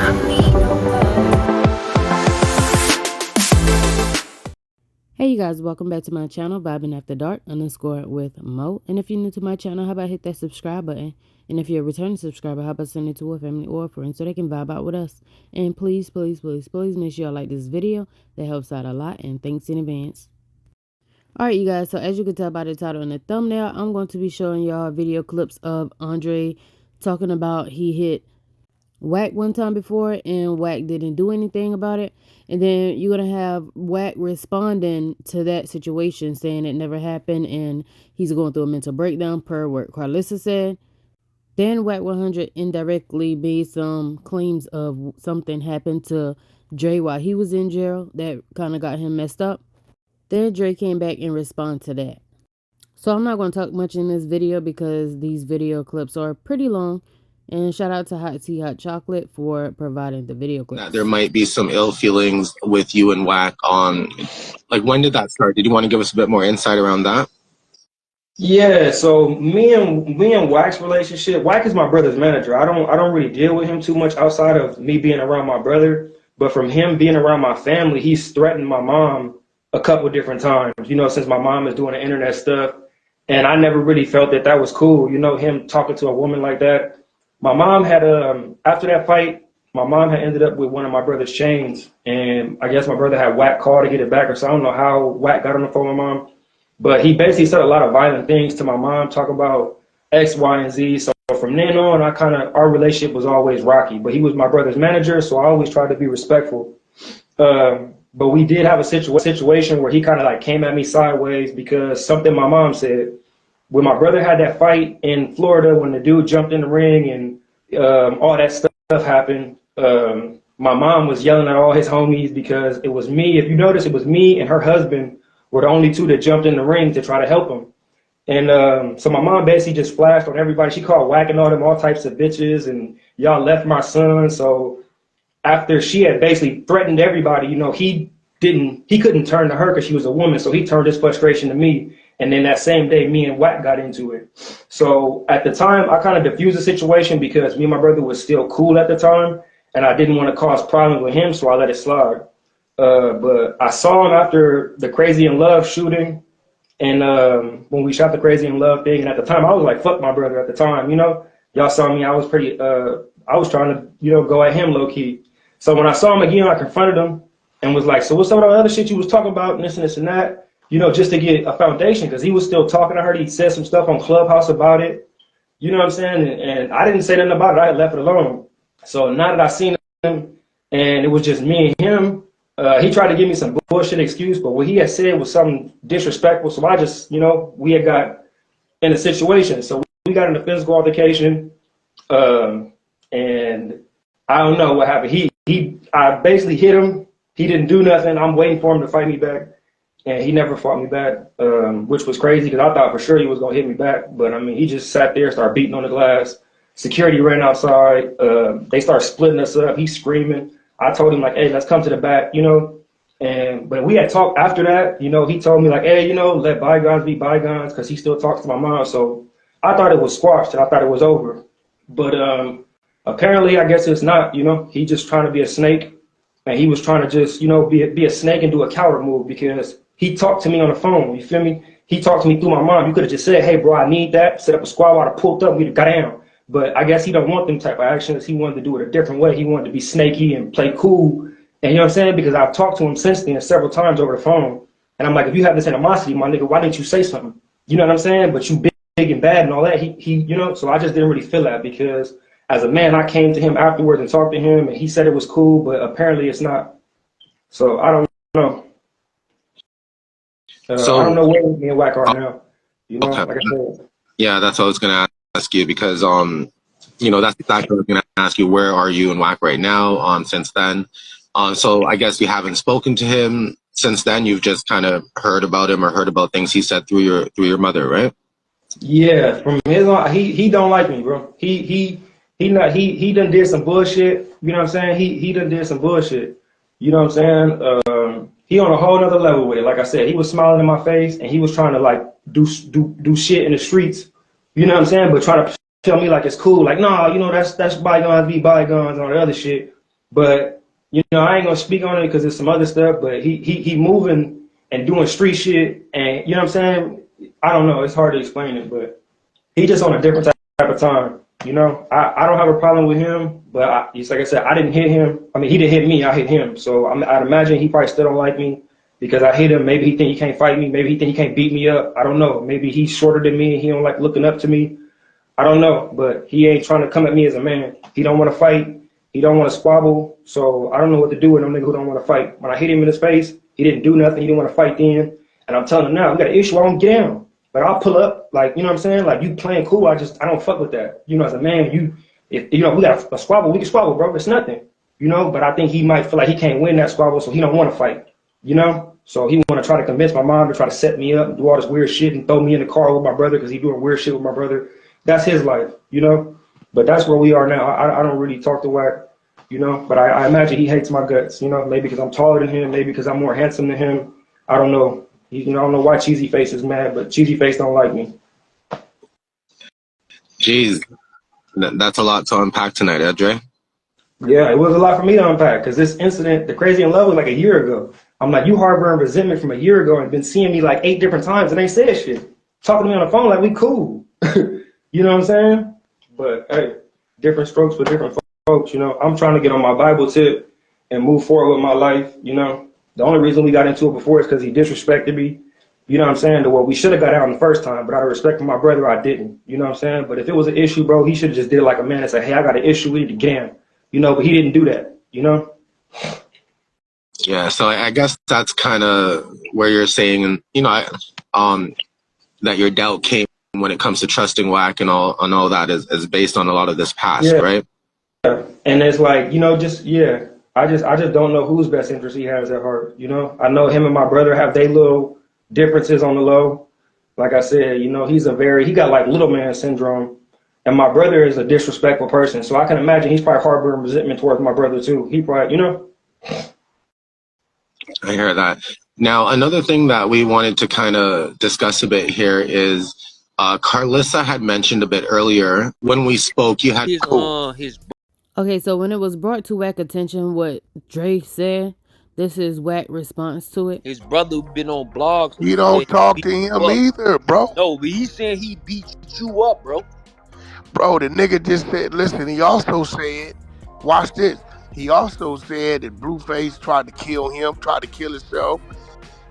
Hey you guys, welcome back to my channel, Vibing After Dark _ with Mo. And if you're new to my channel, how about hit that subscribe button? And if you're a returning subscriber, how about send it to a family or a friend so they can vibe out with us? And please, please, please, please make sure y'all like this video. That helps out a lot, and thanks in advance. Alright you guys, so as you can tell by the title and the thumbnail, I'm going to be showing y'all video clips of Andre talking about he hit Wack one time before and Wack didn't do anything about it. And then you're going to have Wack responding to that situation saying it never happened and he's going through a mental breakdown per what Carlissa said. Then Wack 100 indirectly made some claims of something happened to Dre while he was in jail that kind of got him messed up. Then Dre came back and responded to that. So I'm not going to talk much in this video because these video clips are pretty long. And shout out to Hot Tea Hot Chocolate for providing the video clips. There might be some ill feelings with you and Wack on, like, when did that start? Did you want to give us a bit more insight around that? Yeah, so me and Wack's relationship, Wack is my brother's manager. I don't really deal with him too much outside of me being around my brother. But from him being around my family, he's threatened my mom a couple different times, you know, since my mom is doing the internet stuff. And I never really felt that that was cool, you know, him talking to a woman like that. My mom had, after that fight, my mom had ended up with one of my brother's chains. And I guess my brother had Wack call to get it back, or so I don't know how Wack got on the phone with my mom. But he basically said a lot of violent things to my mom, talk about X, Y, and Z. So from then on, our relationship was always rocky. But he was my brother's manager, so I always tried to be respectful. But we did have a situation where he kind of like came at me sideways because something my mom said. When my brother had that fight in Florida, when the dude jumped in the ring and all that stuff happened, my mom was yelling at all his homies because it was me. If you notice, it was me and her husband were the only two that jumped in the ring to try to help him. And so my mom basically just flashed on everybody. She called Wack and all types of bitches, and y'all left my son. So after she had basically threatened everybody, you know, he couldn't turn to her because she was a woman. So he turned his frustration to me. And then that same day, me and Wack got into it. So at the time, I kind of diffused the situation because me and my brother was still cool at the time, and I didn't want to cause problems with him, so I let it slide. But I saw him after the Crazy in Love shooting, and when we shot the Crazy in Love thing, and at the time, I was like, fuck my brother at the time, you know? Y'all saw me, I was trying to, you know, go at him low-key. So when I saw him again, I confronted him and was like, so what's some of the other shit you was talking about, and this and that? You know, just to get a foundation, because he was still talking. I heard he said some stuff on Clubhouse about it. You know what I'm saying? And I didn't say nothing about it. I had left it alone. So now that I seen him, and it was just me and him, he tried to give me some bullshit excuse, but what he had said was something disrespectful. So I just, you know, we had got in a situation. So we got in a physical altercation, and I don't know what happened. I basically hit him. He didn't do nothing. I'm waiting for him to fight me back. And he never fought me back, which was crazy because I thought for sure he was going to hit me back. But, I mean, he just sat there, started beating on the glass. Security ran outside. They started splitting us up. He's screaming. I told him, like, hey, let's come to the back, you know. But we had talked after that. You know, he told me, like, hey, you know, let bygones be bygones because he still talks to my mom. So I thought it was squashed and I thought it was over. But apparently, I guess it's not, you know. He just trying to be a snake. And he was trying to just, you know, be a snake and do a coward move because he talked to me on the phone, you feel me? He talked to me through my mom. You could have just said, hey, bro, I need that. Set up a squad, I would have pulled up, we'd have got down. But I guess he don't want them type of actions. He wanted to do it a different way. He wanted to be snaky and play cool. And you know what I'm saying? Because I've talked to him since then several times over the phone. And I'm like, if you have this animosity, my nigga, why didn't you say something? You know what I'm saying? But you big and bad and all that. He you know, so I just didn't really feel that because as a man, I came to him afterwards and talked to him and he said it was cool, but apparently it's not. So I don't know. So I don't know where me and Wack are now. You know, okay. like I said. Yeah, that's what I was going to ask you because, you know, that's exactly what I was going to ask you. Where are you and Wack right now since then? So I guess you haven't spoken to him since then. You've just kind of heard about him or heard about things he said through your mother, right? Yeah, from his on, he don't like me, bro. He done did some bullshit. You know what I'm saying? He done did some bullshit. You know what I'm saying? He on a whole nother level with it. Like I said, he was smiling in my face and he was trying to like do shit in the streets. You know what I'm saying? But trying to tell me like it's cool. Like, nah, you know, that's bygones be bygones and all the other shit. But you know, I ain't gonna speak on it because there's some other stuff. But he moving and doing street shit, and you know what I'm saying. I don't know. It's hard to explain it, but he just on a different type of time. You know, I don't have a problem with him, but it's like I said, I didn't hit him. I mean, he didn't hit me. I hit him. So I'd imagine he probably still don't like me because I hit him. Maybe he think he can't fight me. Maybe he think he can't beat me up. I don't know. Maybe he's shorter than me and he don't like looking up to me. I don't know, but he ain't trying to come at me as a man. He don't want to fight. He don't want to squabble. So I don't know what to do with no nigga who don't want to fight. When I hit him in his face, he didn't do nothing. He didn't want to fight then. And I'm telling him now, we got an issue. I don't get down. But I'll pull up, like, you know what I'm saying? Like, you playing cool. I don't fuck with that. You know, as a man, if you know, we got a squabble, we can squabble, bro. It's nothing, you know? But I think he might feel like he can't win that squabble, so he don't want to fight, you know? So he want to try to convince my mom to try to set me up and do all this weird shit and throw me in the car with my brother because he doing weird shit with my brother. That's his life, you know? But that's where we are now. I don't really talk to Wack, you know? But I imagine he hates my guts, you know? Maybe because I'm taller than him, maybe because I'm more handsome than him. I don't know. You know, I don't know why Cheesy Face is mad, but Cheesy Face don't like me. Jeez, that's a lot to unpack tonight, Dre. Yeah, it was a lot for me to unpack because this incident, the Crazy in Love, was like a year ago. I'm like, you harboring resentment from a year ago and been seeing me like 8 different times and ain't said shit. Talking to me on the phone like we cool. You know what I'm saying? But hey, different strokes for different folks, you know. I'm trying to get on my Bible tip and move forward with my life, you know. The only reason we got into it before is because he disrespected me. You know what I'm saying? To what we should have got out the first time, but out of respect for my brother, I didn't. You know what I'm saying? But if it was an issue, bro, he should have just did it like a man and said, hey, I got an issue, we need to get in. You know, but he didn't do that, you know? Yeah, so I guess that's kind of where you're saying, and you know, that your doubt came when it comes to trusting Wack and all that is based on a lot of this past, Yeah. right? And it's like, you know, just yeah, I just don't know whose best interest he has at heart. You know, I know him and my brother have their little differences on the low. Like I said, you know, he got like little man syndrome. And my brother is a disrespectful person. So I can imagine he's probably harboring resentment towards my brother too. He probably, you know. I hear that. Now, another thing that we wanted to kind of discuss a bit here is Carlissa had mentioned a bit earlier when we spoke, you had his Okay, so when it was brought to Wack attention what Dre said, this is Wack response to it. his brother been on blogs. You Said don't he talk beat to you him up. either, bro. No, but he said he beat you up, bro. Bro, the nigga just said, listen, he also said, watch this. He also said that Blueface tried to kill him, tried to kill himself.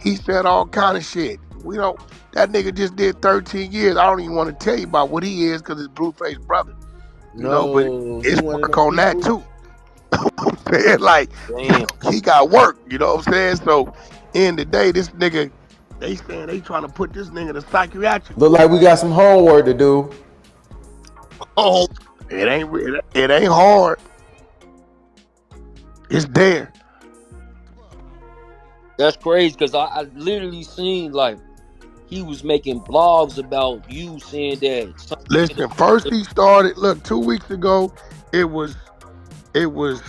He said all kind of shit. We don't, that nigga just did 13 years. I don't even want to tell you about what he is because it's Blueface brother. You know, but No, he it's one of work them on that people. too. I'm saying, like, Damn. he got work, you know what I'm saying? So, in the day, this nigga, they saying they trying to put this nigga in a psychiatric Look ward. like we got some homework to do. Oh, It ain't hard. It's there. that's crazy because I literally seen like he was making blogs about you saying that something. Listen, first he started. Look, 2 weeks ago, it was it was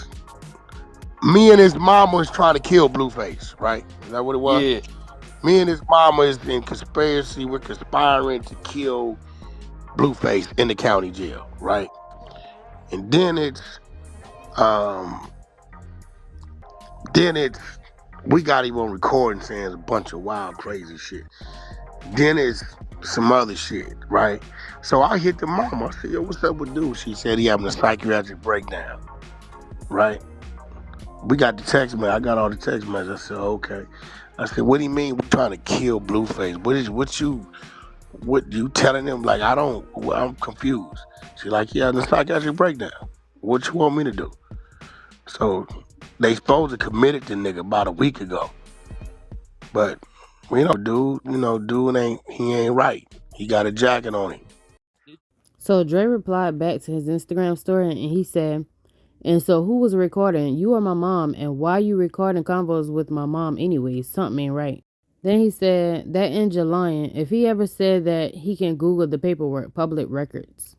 me and his mama was trying to kill Blueface. Right? Is that what it was? Yeah, Me and his mama is in conspiracy. We're conspiring to kill Blueface in the county jail. Right? And um, then it's we got him on recording saying a bunch of wild, crazy shit. Then it's some other shit, right? So I hit the mama. I said, yo, what's up with dude? She said he having a psychiatric breakdown, right? We got the text message. I got all the text messages. I said, okay. I said, what do you mean we're trying to kill Blueface? What you telling him? Like, I'm confused. She like, yeah, the psychiatric breakdown. What you want me to do? So they supposed to committed the nigga about a week ago. But dude ain't right. He got a jacket on him. So Dre replied back to his Instagram story and he said, and so who was recording? You or my mom? And why you recording convos with my mom anyways? Something ain't right. Then he said that ninja lying. If he ever said that, he can Google the paperwork, public records.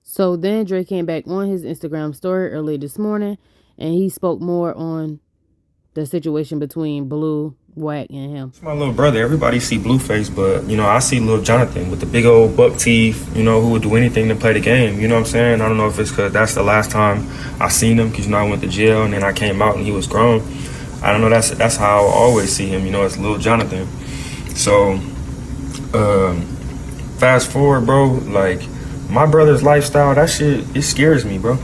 So then Dre came back on his Instagram story early this morning and he spoke more on the situation between Blue Wack and him. It's my little brother. Everybody see Blueface, but I see little Jonathan with the big old buck teeth, who would do anything to play the game. You know what I'm saying? I don't know if it's because that's the last time I seen him, because I went to jail and then I came out and he was grown. I don't know. That's how I always see him. It's little Jonathan. So, fast forward, bro. Like, my brother's lifestyle, that shit, it scares me, bro.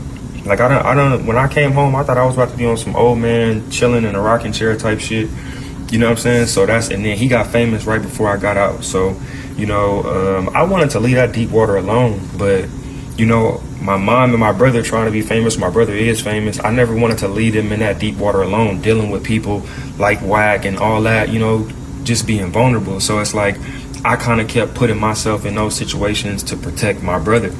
Like, I don't. When I came home, I thought I was about to be on some old man chilling in a rocking chair type shit. You know what I'm saying? So and then he got famous right before I got out. So, I wanted to leave that deep water alone. But, my mom and my brother trying to be famous. My brother is famous. I never wanted to leave him in that deep water alone, dealing with people like Wack and all that, just being vulnerable. So it's like, I kind of kept putting myself in those situations to protect my brother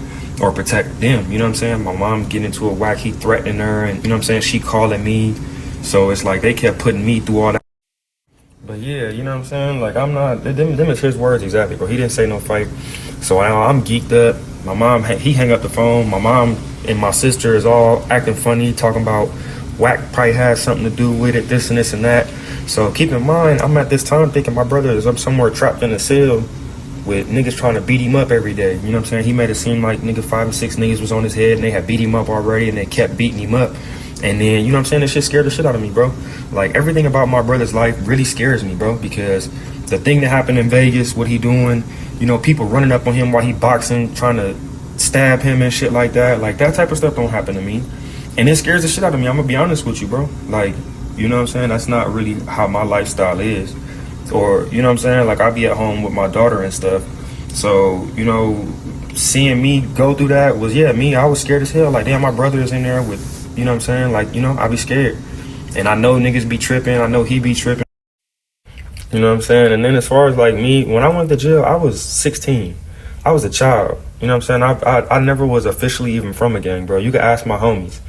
or protect them. You know what I'm saying? My mom getting into a Wack, he threatening her, and she calling me. So it's like they kept putting me through all that. But yeah, you know what I'm saying? Like, I'm not, them is his words exactly, bro. He didn't say no fight. So now I'm geeked up. My mom, he hang up the phone. My mom and my sister is all acting funny, talking about Wack probably has something to do with it, this and this and that. So keep in mind, I'm at this time thinking my brother is up somewhere trapped in a cell with niggas trying to beat him up every day. You know what I'm saying? He made it seem like 5 or 6 niggas was on his head and they had beat him up already and they kept beating him up. And then, you know what I'm saying, that shit scared the shit out of me, bro. Like, everything about my brother's life really scares me, bro, because the thing that happened in Vegas, what he doing, people running up on him while he boxing, trying to stab him and shit like that. Like, that type of stuff don't happen to me. And it scares the shit out of me. I'm gonna be honest with you, bro. Like, you know what I'm saying? That's not really how my lifestyle is. Or, you know what I'm saying? Like, I be at home with my daughter and stuff. So, seeing me go through that was, me. I was scared as hell. Like, damn, my brother is in there with, you know what I'm saying? Like, I be scared. And I know niggas be tripping. I know he be tripping. You know what I'm saying? And then as far as like me, when I went to jail, I was 16. I was a child. You know what I'm saying? I never was officially even from a gang, bro. You could ask my homies.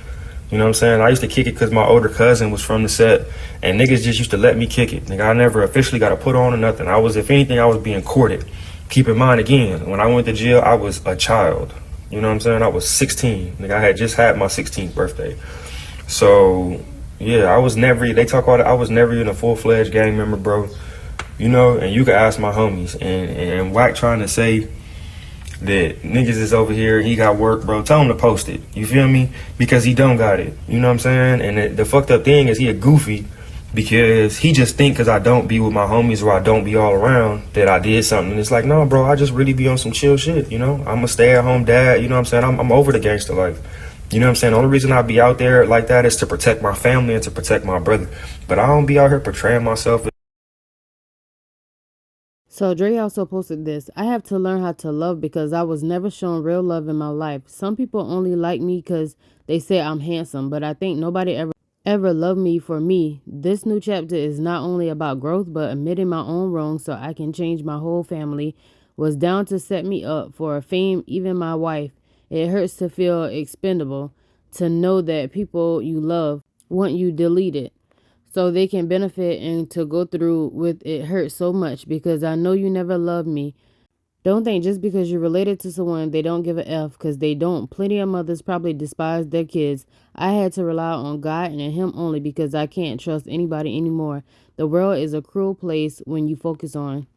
You know what I'm saying? I used to kick it because my older cousin was from the set, and niggas just used to let me kick it. Nigga, I never officially got to put on or nothing. If anything, I was being courted. Keep in mind, again, when I went to jail, I was a child. You know what I'm saying? I was 16. Nigga, I had just had my 16th birthday. So, yeah, I was never even a full-fledged gang member, bro. And you could ask my homies. And Wack trying to say that niggas is over here, he got work, bro. Tell him to post it. You feel me? Because he don't got it. You know what I'm saying? And the fucked up thing is he a goofy because he just think because I don't be with my homies or I don't be all around that I did something. And it's like, no, bro, I just really be on some chill shit, I'm a stay-at-home dad, you know what I'm saying? I'm over the gangster life. You know what I'm saying? The only reason I be out there like that is to protect my family and to protect my brother. But I don't be out here portraying myself. So Dre also posted this. I have to learn how to love because I was never shown real love in my life. Some people only like me because they say I'm handsome, but I think nobody ever loved me for me. This new chapter is not only about growth, but admitting my own wrongs so I can change. My whole family was down to set me up for fame, even my wife. It hurts to feel expendable, to know that people you love want you deleted so they can benefit, and to go through with it hurts so much because I know you never loved me. Don't think just because you're related to someone they don't give a F, because they don't. Plenty of mothers probably despise their kids. I had to rely on God and him only because I can't trust anybody anymore. The world is a cruel place when you focus on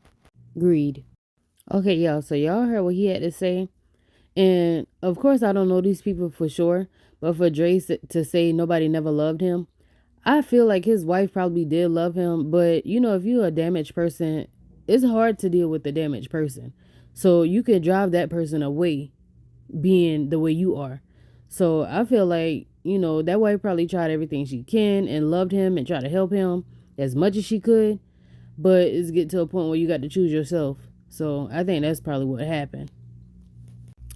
greed. Okay, y'all, so y'all heard what he had to say. And of course, I don't know these people for sure, but for Dre to say nobody never loved him, I feel like his wife probably did love him, but if you're a damaged person, it's hard to deal with a damaged person. So you can drive that person away being the way you are. So I feel like, that wife probably tried everything she can and loved him and tried to help him as much as she could, but it's get to a point where you got to choose yourself. So I think that's probably what happened.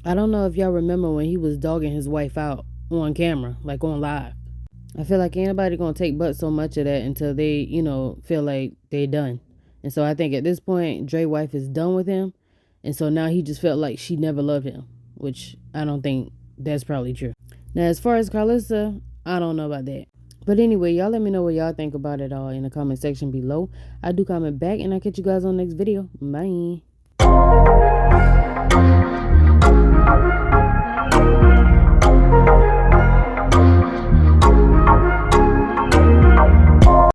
I don't know if y'all remember when he was dogging his wife out on camera, like on live. I feel like anybody gonna take but so much of that until they, feel like they done. And so I think at this point, Dre's wife is done with him. And so now he just felt like she never loved him, which I don't think that's probably true. Now, as far as Carlissa, I don't know about that. But anyway, y'all let me know what y'all think about it all in the comment section below. I do comment back, and I'll catch you guys on the next video. Bye.